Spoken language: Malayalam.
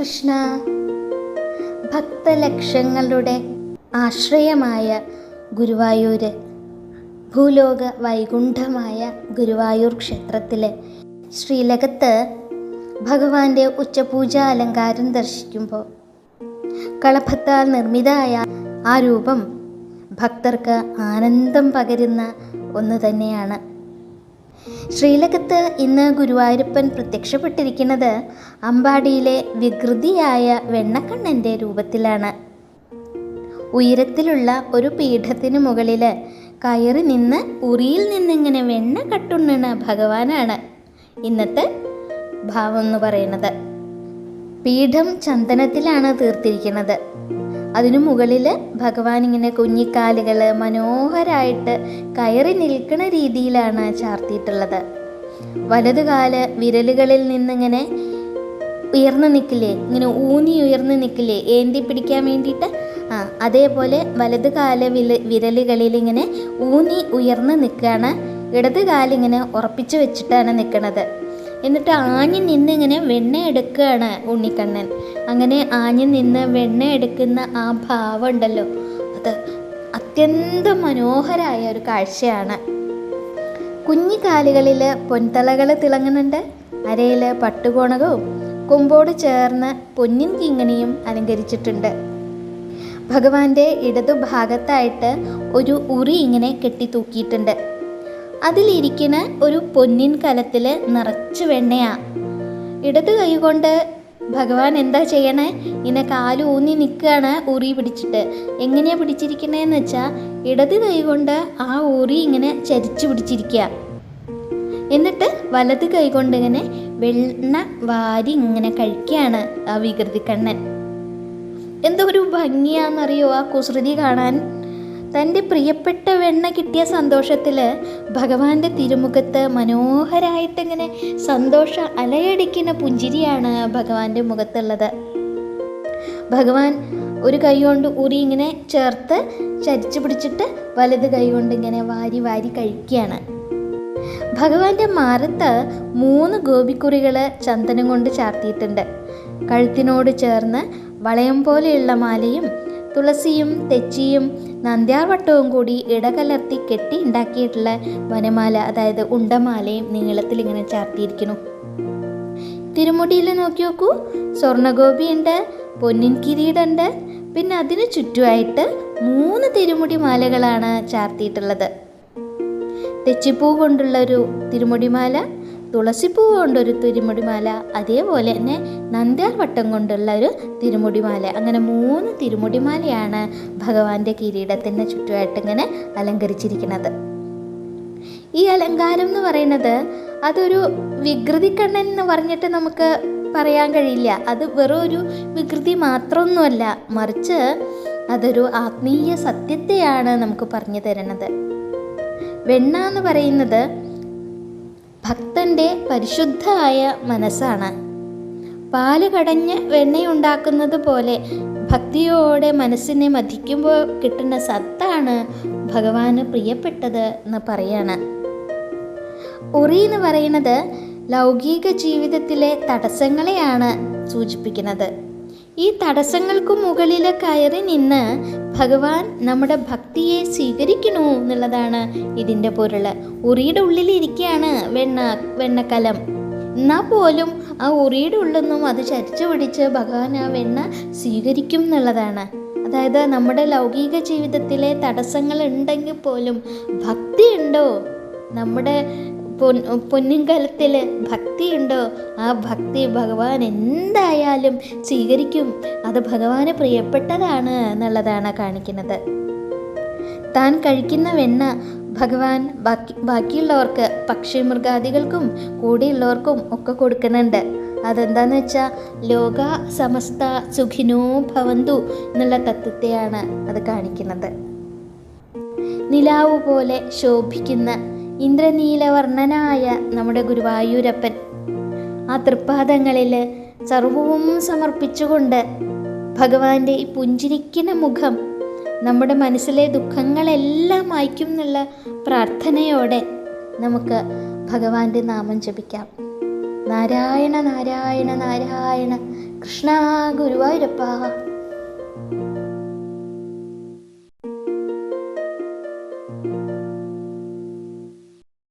കൃഷ്ണ. ഭക്തലക്ഷങ്ങളുടെ ആശ്രയമായ ഗുരുവായൂര്, ഭൂലോക വൈകുണ്ഠമായ ഗുരുവായൂർ ക്ഷേത്രത്തിലെ ശ്രീലകത്ത് ഭഗവാന്റെ ഉച്ചപൂജ അലങ്കാരം ദർശിക്കുമ്പോൾ കളഭത്താൽ നിർമ്മിതമായ ആ രൂപം ഭക്തർക്ക് ആനന്ദം പകരുന്ന ഒന്ന് തന്നെയാണ്. ശ്രീലകത്ത് ഇന്ന് ഗുരുവായൂരപ്പൻ പ്രത്യക്ഷപ്പെട്ടിരിക്കുന്നത് അമ്പാടിയിലെ വികൃതിയായ വെണ്ണക്കണ്ണൻ്റെ രൂപത്തിലാണ്. ഉയരത്തിലുള്ള ഒരു പീഠത്തിന് മുകളിൽ കയറി നിന്ന് ഉറിയിൽ നിന്നിങ്ങനെ വെണ്ണ കട്ടുണ്ണണ ഭഗവാനാണ് ഇന്നത്തെ ഭാവം എന്ന് പറയുന്നത്. പീഠം ചന്ദനത്തിലാണ് തീർത്തിരിക്കുന്നത്. അതിനു മുകളിൽ ഭഗവാൻ ഇങ്ങനെ കുഞ്ഞിക്കാലുകൾ മനോഹരമായിട്ട് കയറി നിൽക്കുന്ന രീതിയിലാണ് ചാർത്തിയിട്ടുള്ളത്. വലതുകാല് വിരലുകളിൽ നിന്നിങ്ങനെ ഉയർന്നു നിൽക്കില്ലേ, ഇങ്ങനെ ഊന്നി ഉയർന്നു നിൽക്കില്ലേ ഏന്തി പിടിക്കാൻ വേണ്ടിയിട്ട്, അതേപോലെ വലതുകാല് വിരലുകളിൽ ഇങ്ങനെ ഊന്നി ഉയർന്നു നിൽക്കുകയാണ്. ഇടത് കാലിങ്ങനെ ഉറപ്പിച്ച് വെച്ചിട്ടാണ് നിൽക്കുന്നത്. എന്നിട്ട് ആഞ്ഞു നിന്നിങ്ങനെ വെണ്ണ എടുക്കുകയാണ് ഉണ്ണിക്കണ്ണൻ. അങ്ങനെ ആഞ്ഞു നിന്ന് വെണ്ണ എടുക്കുന്ന ആ ഭാവം ഉണ്ടല്ലോ, അത് അത്യന്തം മനോഹരമായ ഒരു കാഴ്ചയാണ്. കുഞ്ഞി കാലുകളിൽ പൊൻതളകൾ തിളങ്ങുന്നുണ്ട്. അരയിൽ പട്ടുകോണകവും കൊമ്പോട് ചേർന്ന് പൊന്നിൻ കിങ്ങിണിയും അലങ്കരിച്ചിട്ടുണ്ട്. ഭഗവാന്റെ ഇടതുഭാഗത്തായിട്ട് ഒരു ഉറി ഇങ്ങനെ കെട്ടി തൂക്കിയിട്ടുണ്ട്. അതിലിരിക്കുന്ന ഒരു പൊന്നിൻ കലത്തിൽ നിറച്ച് വെണ്ണയാ. ഇടത് കൈ കൊണ്ട് ഭഗവാൻ എന്താ ചെയ്യണേ, ഇങ്ങനെ കാല് ഊന്നി നിൽക്കുകയാണ് ഉറി പിടിച്ചിട്ട്. എങ്ങനെയാണ് പിടിച്ചിരിക്കണേന്ന് വെച്ചാൽ ഇടത് കൈ കൊണ്ട് ആ ഉറി ഇങ്ങനെ ചരിച്ചു പിടിച്ചിരിക്കുക. എന്നിട്ട് വലത് കൈ കൊണ്ട് ഇങ്ങനെ വെണ്ണ വാരി ഇങ്ങനെ കഴിക്കുകയാണ് ആ വികൃതി കണ്ണൻ. എന്തോ ഒരു ഭംഗിയാണെന്നറിയോ ആ കുസൃതി കാണാൻ. തൻ്റെ പ്രിയപ്പെട്ട വെണ്ണ കിട്ടിയ സന്തോഷത്തിൽ ഭഗവാന്റെ തിരുമുഖത്ത് മനോഹരമായിട്ടിങ്ങനെ സന്തോഷ അലയടിക്കുന്ന പുഞ്ചിരിയാണ് ഭഗവാന്റെ മുഖത്തുള്ളത്. ഭഗവാൻ ഒരു കൈ കൊണ്ട് ഉറി ഇങ്ങനെ ചേർത്ത് ചരിച്ചു പിടിച്ചിട്ട് വലത് കൈ കൊണ്ട് ഇങ്ങനെ വാരി വാരി കഴിക്കുകയാണ്. ഭഗവാന്റെ മാറത്ത് 3 ഗോപിക്കുറികൾ ചന്ദനം കൊണ്ട് ചാർത്തിയിട്ടുണ്ട്. കഴുത്തിനോട് ചേർന്ന് വളയം പോലെയുള്ള മാലയും തുളസിയും തെച്ചിയും നന്ദ്യാർവട്ടവും കൂടി ഇടകലർത്തി കെട്ടി ഉണ്ടാക്കിയിട്ടുള്ള വനമാല, അതായത് ഉണ്ടമാലയും നീളത്തിൽ ഇങ്ങനെ ചാർത്തിയിരിക്കുന്നു. തിരുമുടിയിൽ നോക്കി നോക്കൂ, സ്വർണ്ണഗോപിയുണ്ട്, പൊന്നിൻ കിരീടമുണ്ട്. പിന്നെ അതിന് ചുറ്റുമായിട്ട് 3 തിരുമുടി മാലകളാണ് ചാർത്തിയിട്ടുള്ളത്. തെച്ചിപ്പൂ കൊണ്ടുള്ളൊരു തിരുമുടിമാല, തുളസിപ്പൂ കൊണ്ടൊരു തിരുമുടിമാല, അതേപോലെ തന്നെ നന്ദ്യാർവട്ടം കൊണ്ടുള്ള ഒരു തിരുമുടിമാല. അങ്ങനെ 3 തിരുമുടിമാലയാണ് ഭഗവാന്റെ കിരീടത്തിന് ചുറ്റുമായിട്ട് ഇങ്ങനെ അലങ്കരിച്ചിരിക്കുന്നത്. ഈ അലങ്കാരം എന്ന് പറയുന്നത് അതൊരു വികൃതി കണ്ണൻ എന്ന് പറഞ്ഞിട്ട് നമുക്ക് പറയാൻ കഴിയില്ല. അത് വെറും ഒരു വികൃതി മാത്രമൊന്നുമല്ല, മറിച്ച് അതൊരു ആത്മീയ സത്യത്തെയാണ് നമുക്ക് പറഞ്ഞു തരുന്നത്. വെണ്ണ എന്ന് പറയുന്നത് ഭക്തൻ്റെ പരിശുദ്ധമായ മനസ്സാണ്. പാല് കടഞ്ഞ് വെണ്ണയുണ്ടാക്കുന്നത് പോലെ ഭക്തിയോടെ മനസ്സിനെ മഥിക്കുമ്പോൾ കിട്ടുന്ന സത്താണ് ഭഗവാന് പ്രിയപ്പെട്ടത് എന്ന് പറയാണ്. ഉറി എന്ന് പറയുന്നത് ലൗകിക ജീവിതത്തിലെ തടസ്സങ്ങളെയാണ് സൂചിപ്പിക്കുന്നത്. ഈ തടസ്സങ്ങൾക്ക് മുകളിൽ കയറി നിന്ന് ഭഗവാൻ നമ്മുടെ ഭക്തിയെ സ്വീകരിക്കണു എന്നുള്ളതാണ് ഇതിൻ്റെ പൊരുൾ. ഉറിയുടെ ഉള്ളിലിരിക്കുകയാണ് വെണ്ണക്കലം. എന്നാൽ പോലും ആ ഉറിയുടെ ഉള്ളിൽ നിന്നും അത് ചരിച്ചു പിടിച്ച് ഭഗവാൻ ആ വെണ്ണ സ്വീകരിക്കും എന്നുള്ളതാണ്. അതായത് നമ്മുടെ ലൗകിക ജീവിതത്തിലെ തടസ്സങ്ങൾ ഉണ്ടെങ്കിൽ പോലും ഭക്തി ഉണ്ടോ, നമ്മുടെ പൊന്നിൻകലത്തിൽ ഭക്തിയുണ്ടോ, ആ ഭക്തി ഭഗവാൻ എന്തായാലും സ്വീകരിക്കും. അത് ഭഗവാന് പ്രിയപ്പെട്ടതാണ് എന്നുള്ളതാണ് കാണിക്കുന്നത്. താൻ കഴിക്കുന്ന വെണ്ണ ഭഗവാൻ ബാക്കിയുള്ളവർക്ക്, പക്ഷി മൃഗാദികൾക്കും കൂടെയുള്ളവർക്കും ഒക്കെ കൊടുക്കുന്നുണ്ട്. അതെന്താന്ന് വെച്ചാൽ ലോക സമസ്ത സുഖിനോ ഭവന്തു എന്നുള്ള തത്വത്തെയാണ് അത് കാണിക്കുന്നത്. നിലാവ് പോലെ ശോഭിക്കുന്ന ഇന്ദ്രനീലവർണ്ണനായ നമ്മുടെ ഗുരുവായൂരപ്പൻ ആ തൃപ്പാദങ്ങളിൽ സർവവും സമർപ്പിച്ചുകൊണ്ട് ഭഗവാന്റെ ഈ പുഞ്ചിരിക്കുന്ന മുഖം നമ്മുടെ മനസ്സിലെ ദുഃഖങ്ങളെല്ലാം മായ്ക്കും എന്നുള്ള പ്രാർത്ഥനയോടെ നമുക്ക് ഭഗവാന്റെ നാമം ജപിക്കാം. നാരായണ നാരായണ നാരായണ കൃഷ്ണ ഗുരുവായൂരപ്പ.